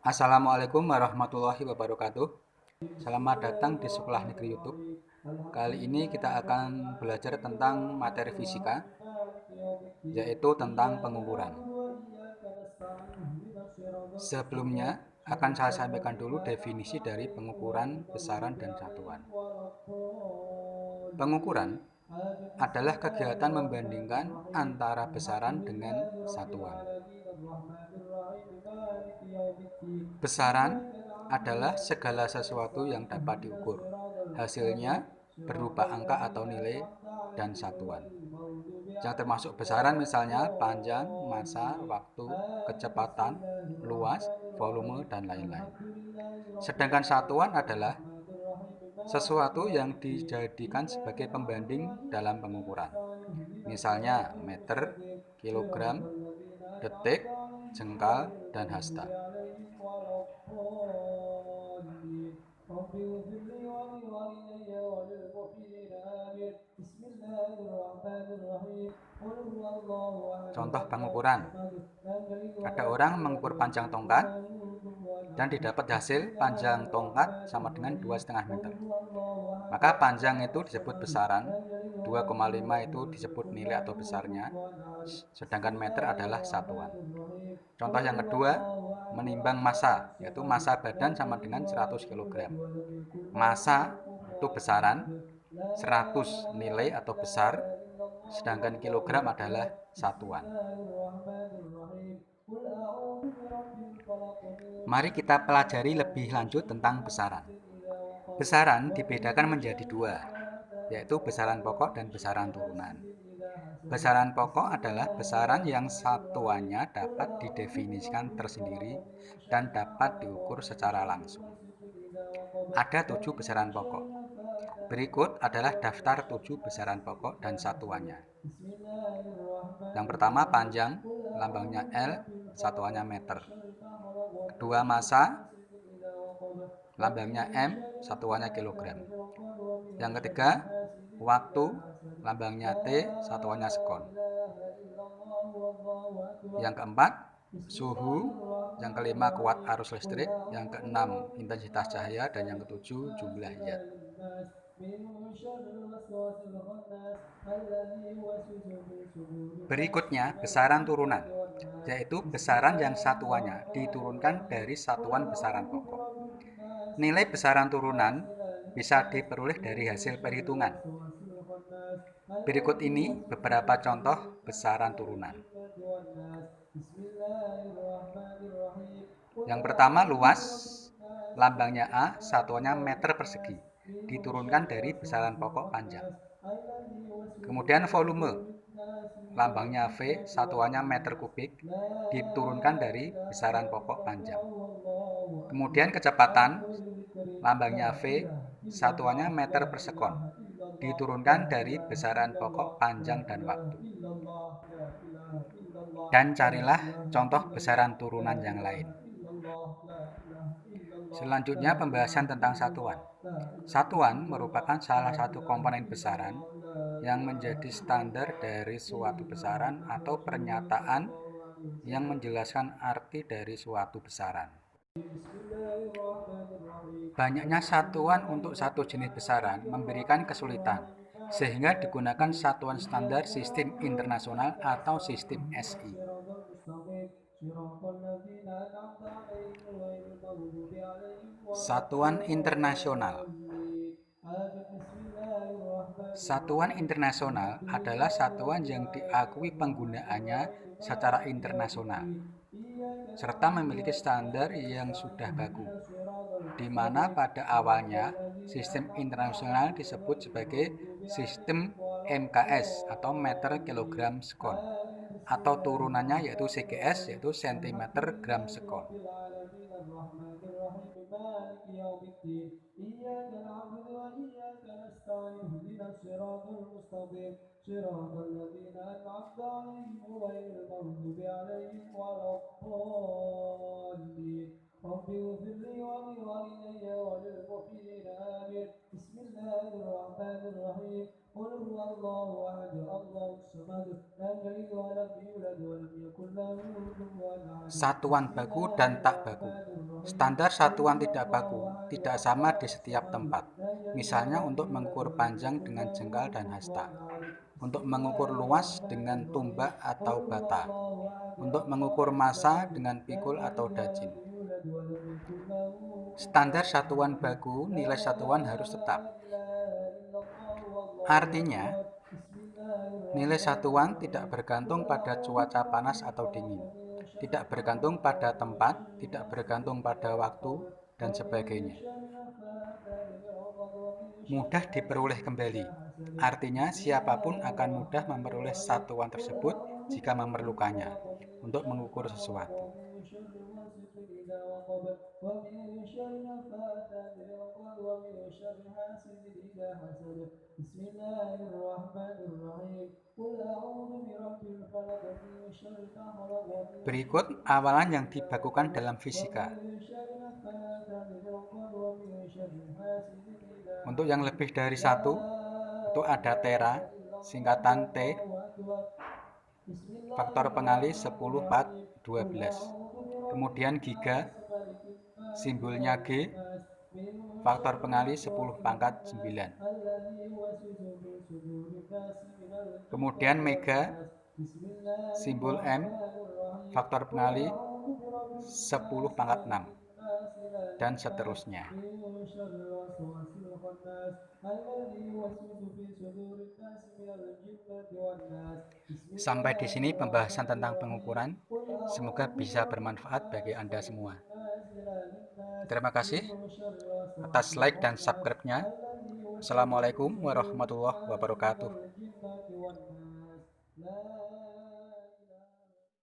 Assalamualaikum warahmatullahi wabarakatuh. Selamat datang di Sekolah Negeri YouTube. Kali ini kita akan belajar tentang materi fisika, yaitu tentang pengukuran. Sebelumnya, akan saya sampaikan dulu definisi dari pengukuran, besaran, dan satuan. Pengukuran adalah kegiatan membandingkan antara besaran dengan satuan. Besaran adalah segala sesuatu yang dapat diukur. Hasilnya berupa angka atau nilai dan satuan. Yang termasuk besaran misalnya panjang, massa, waktu, kecepatan, luas, volume, dan lain-lain. Sedangkan satuan adalah sesuatu yang dijadikan sebagai pembanding dalam pengukuran. Misalnya meter, kilogram, detik, jengkal, dan hasta. Contoh pengukuran. Ada orang mengukur panjang tongkat dan didapat hasil panjang tongkat sama dengan 2,5 meter. Maka panjang itu disebut besaran, 2,5 itu disebut nilai atau besarnya, sedangkan meter adalah satuan. Contoh yang kedua, menimbang massa, yaitu massa badan sama dengan 100 kg. Massa itu besaran, 100 nilai atau besar, sedangkan kilogram adalah satuan. Mari kita pelajari lebih lanjut tentang besaran. Besaran dibedakan menjadi dua, yaitu besaran pokok dan besaran turunan. Besaran pokok adalah besaran yang satuannya dapat didefinisikan tersendiri dan dapat diukur secara langsung. Ada 7 besaran pokok. Berikut adalah daftar 7 besaran pokok dan satuannya. Yang pertama panjang, lambangnya L, satuannya meter. Kedua massa, lambangnya M, satuannya kilogram. Yang ketiga waktu, lambangnya T, satuannya sekon. Yang keempat suhu, yang kelima kuat arus listrik, yang keenam intensitas cahaya, dan yang ketujuh jumlah zat. Berikutnya besaran turunan, yaitu besaran yang satuannya diturunkan dari satuan besaran pokok. Nilai besaran turunan bisa diperoleh dari hasil perhitungan. Berikut ini beberapa contoh besaran turunan. Yang pertama luas, lambangnya A, satuannya meter persegi, diturunkan dari besaran pokok panjang. Kemudian volume, lambangnya V, satuannya meter kubik, diturunkan dari besaran pokok panjang. Kemudian kecepatan, lambangnya V, satuannya meter per sekon, diturunkan dari besaran pokok panjang dan waktu. Dan carilah contoh besaran turunan yang lain. Selanjutnya pembahasan tentang satuan. Satuan merupakan salah satu komponen besaran yang menjadi standar dari suatu besaran atau pernyataan yang menjelaskan arti dari suatu besaran. Banyaknya satuan untuk satu jenis besaran memberikan kesulitan, sehingga digunakan satuan standar sistem internasional atau sistem SI. Satuan internasional. Satuan internasional adalah satuan yang diakui penggunaannya secara internasional, serta memiliki standar yang sudah baku, di mana pada awalnya sistem internasional disebut sebagai sistem MKS atau meter kilogram sekon, atau turunannya yaitu CGS, yaitu sentimeter gram sekon. satuan baku dan tak baku. Standar satuan tidak baku tidak sama di setiap tempat. Misalnya untuk mengukur panjang dengan jengkal dan hasta, untuk mengukur luas dengan tumbak atau bata, untuk mengukur massa dengan pikul atau dajin. Standar satuan baku, nilai satuan harus tetap. Artinya, nilai satuan tidak bergantung pada cuaca panas atau dingin, tidak bergantung pada tempat, tidak bergantung pada waktu, dan sebagainya. Mudah diperoleh kembali, artinya siapapun akan mudah memperoleh satuan tersebut jika memerlukannya untuk mengukur sesuatu. Berikut awalan yang dibakukan dalam fisika. Untuk yang lebih dari satu, itu ada tera, singkatan T, faktor pengali 10 4 12. Kemudian giga, simbolnya G, faktor pengali 10 pangkat 9. Kemudian mega, simbol M, faktor pengali 10 pangkat 6, dan seterusnya. Sampai di sini pembahasan tentang pengukuran. Semoga bisa bermanfaat bagi Anda semua. Terima kasih atas like dan subscribe-nya. Assalamualaikum warahmatullahi wabarakatuh.